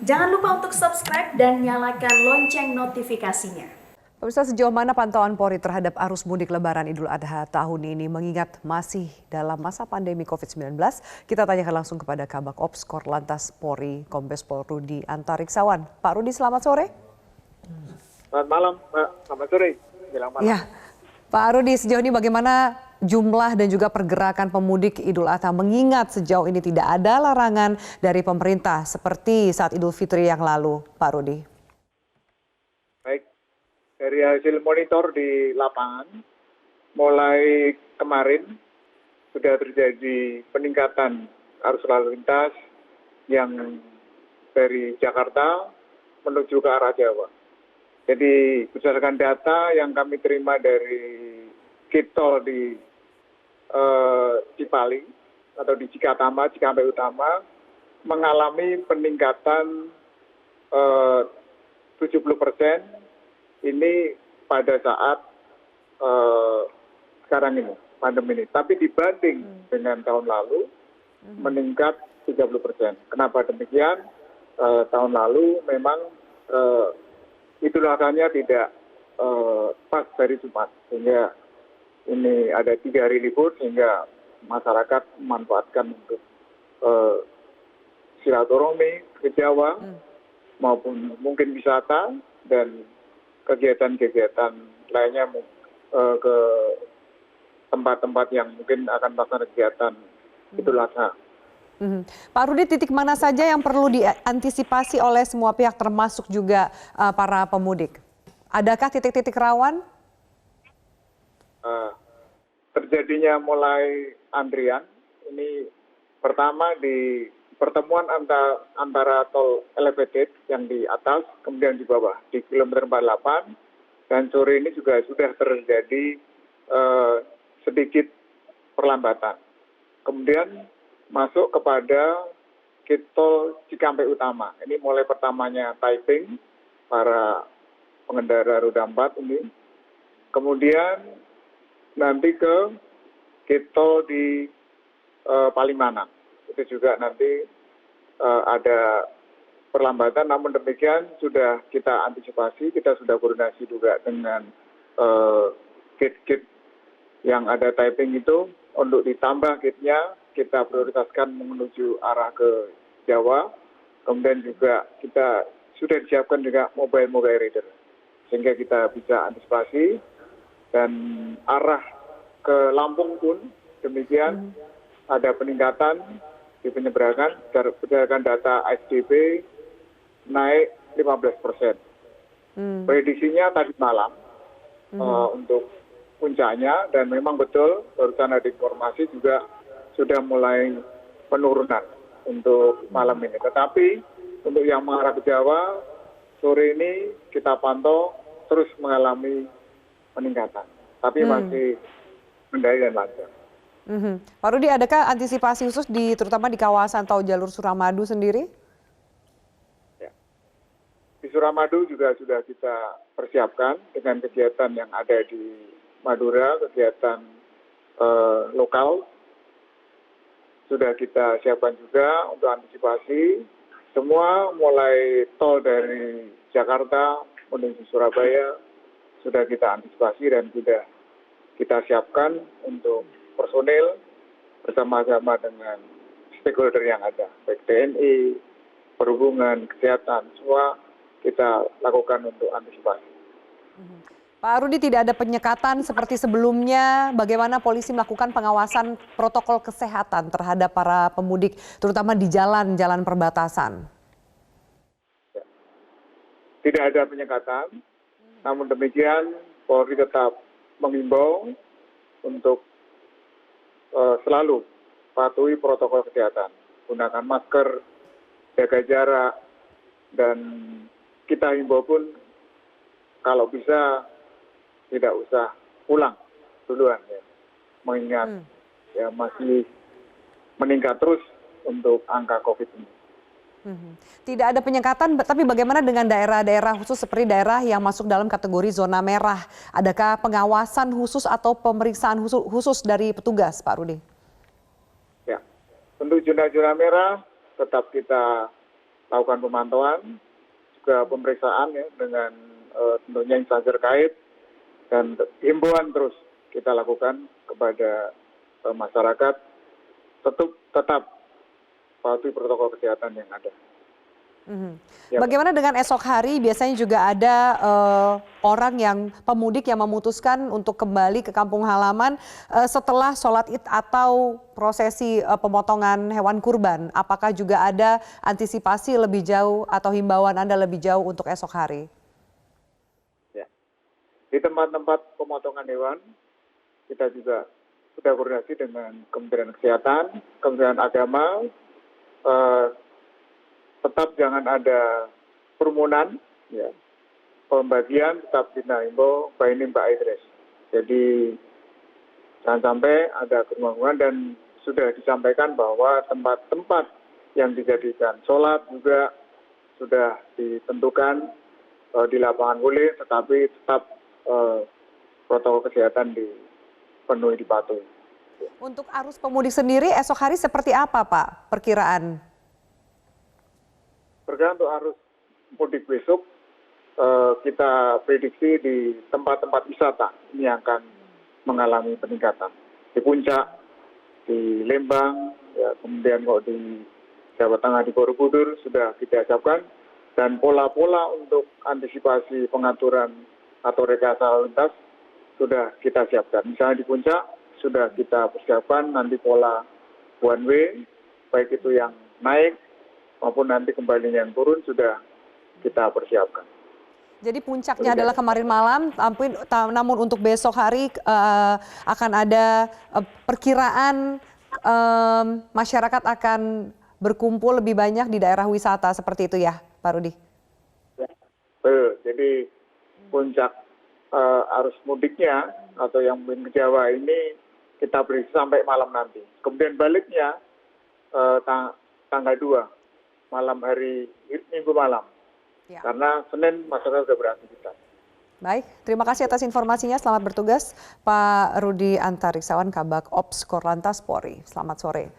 Jangan lupa untuk subscribe dan nyalakan lonceng notifikasinya. Pemirsa, sejauh mana pantauan Polri terhadap arus mudik Lebaran Idul Adha tahun ini mengingat masih dalam masa pandemi COVID-19? Kita tanyakan langsung kepada Kabak Ops Korlantas Polri, Kombes Pol Rudi Antariksawan. Pak Rudi, selamat sore. Selamat malam, Mbak. Selamat sore. Bilang malam. Ya, Pak Rudi, sejauh ini bagaimana jumlah dan juga pergerakan pemudik Idul Adha mengingat sejauh ini tidak ada larangan dari pemerintah seperti saat Idul Fitri yang lalu, Pak Rudi? Baik, dari hasil monitor di lapangan, mulai kemarin sudah terjadi peningkatan arus lalu lintas yang dari Jakarta menuju ke arah Jawa. Jadi berdasarkan data yang kami terima dari Kitol di Cipali atau di Cikampek Utama mengalami peningkatan 70% ini pada saat sekarang ini, pandemi ini. Tapi dibanding dengan tahun lalu meningkat 30%. Kenapa demikian? Tahun lalu memang Idul Adha-nya tidak pas dari Jumat, sehingga ini ada 3 hari libur sehingga masyarakat memanfaatkan untuk silaturahmi ke Jawa maupun mungkin wisata dan kegiatan-kegiatan lainnya ke tempat-tempat yang mungkin akan melakukan kegiatan Idul Adha. Pak Rudi, titik mana saja yang perlu diantisipasi oleh semua pihak termasuk juga para pemudik? Adakah titik-titik rawan? Terjadinya mulai antrian, ini pertama di pertemuan antara tol elevated yang di atas, kemudian di bawah, di kilometer 48, dan sore ini juga sudah terjadi sedikit perlambatan. Kemudian masuk kepada Kitol Cikampek Utama. Ini mulai pertamanya Taiping, para pengendara roda 4 ini. Kemudian nanti ke Kitol di Palimanan. Itu juga nanti ada perlambatan, namun demikian sudah kita antisipasi, kita sudah koordinasi juga dengan gate-gate yang ada Taiping itu, untuk ditambah gate-nya, kita prioritaskan menuju arah ke Jawa, kemudian juga kita sudah disiapkan juga mobile rider, sehingga kita bisa antisipasi, dan arah ke Lampung pun demikian ada peningkatan di penyeberangan berdasarkan data ASDP naik 15%. Prediksinya tadi malam untuk puncaknya, dan memang betul barusan ada informasi juga sudah mulai penurunan untuk malam ini. Tetapi untuk yang mengarah ke Jawa, sore ini kita pantau terus mengalami peningkatan, tapi masih kendali dan lancar. Pak Rudi, adakah antisipasi khusus terutama di kawasan atau jalur Suramadu sendiri? Ya. Di Suramadu juga sudah kita persiapkan dengan kegiatan yang ada di Madura, kegiatan lokal. Sudah kita siapkan juga untuk antisipasi. Semua mulai tol dari Jakarta menuju Surabaya sudah kita antisipasi dan sudah kita siapkan untuk personil bersama-sama dengan stakeholder yang ada, baik TNI, perhubungan, kesehatan, semua kita lakukan untuk antisipasi. Pak Rudi, tidak ada penyekatan seperti sebelumnya. Bagaimana polisi melakukan pengawasan protokol kesehatan terhadap para pemudik, terutama di jalan-jalan perbatasan? Tidak ada penyekatan, namun demikian Polri tetap mengimbau untuk selalu patuhi protokol kesehatan, gunakan masker, jaga jarak, dan kita himbau pun kalau bisa tidak usah pulang duluan, ya, mengingat ya masih meningkat terus untuk angka COVID ini. Tidak ada penyekatan, tapi bagaimana dengan daerah-daerah khusus seperti daerah yang masuk dalam kategori zona merah? Adakah pengawasan khusus atau pemeriksaan khusus dari petugas, Pak Rudi? Ya, untuk zona-zona merah tetap kita lakukan pemantauan, juga pemeriksaan ya dengan tentunya instansi terkait, dan himbauan terus kita lakukan kepada masyarakat tetap patuhi protokol kesehatan yang ada. Ya, Bagaimana dengan esok hari? Biasanya juga ada orang yang pemudik yang memutuskan untuk kembali ke kampung halaman setelah sholat Id atau prosesi pemotongan hewan kurban. Apakah juga ada antisipasi lebih jauh atau himbauan Anda lebih jauh untuk esok hari? ya. Di tempat-tempat pemotongan hewan, kita juga sudah koordinasi dengan Kementerian Kesehatan, Kementerian Agama, tetap jangan ada kerumunan, ya. Pembagian tetap dinaimbo baini Mbak Idris. Jadi jangan sampai ada kerumunan, dan sudah disampaikan bahwa tempat-tempat yang dijadikan sholat juga sudah ditentukan di lapangan boleh, tetapi tetap protokol kesehatan dipenuhi, dipatuhi. Untuk arus pemudik sendiri esok hari seperti apa Pak perkiraan? Berkaitan untuk arus mudik besok, kita prediksi di tempat-tempat wisata ini akan mengalami peningkatan. Di Puncak, di Lembang, ya, kemudian kok di Jawa Tengah, di Borobudur sudah kita siapkan, dan pola-pola untuk antisipasi pengaturan atau rekayasa lalu lintas sudah kita siapkan. Misalnya di Puncak sudah kita persiapkan nanti pola one way, baik itu yang naik maupun nanti kembali yang turun sudah kita persiapkan. Jadi puncaknya adalah kemarin malam, namun untuk besok hari akan ada perkiraan masyarakat akan berkumpul lebih banyak di daerah wisata seperti itu ya Pak Rudi? Betul, jadi puncak arus mudiknya atau yang mungkin ke Jawa ini kita beri sampai malam nanti. Kemudian baliknya tanggal 2. Malam hari Minggu malam, ya. Karena Senin masyarakat sudah beraktivitas. Baik, terima kasih atas informasinya. Selamat bertugas Pak Rudi Antariksawan, Kabak Ops Korlantas Polri. Selamat sore.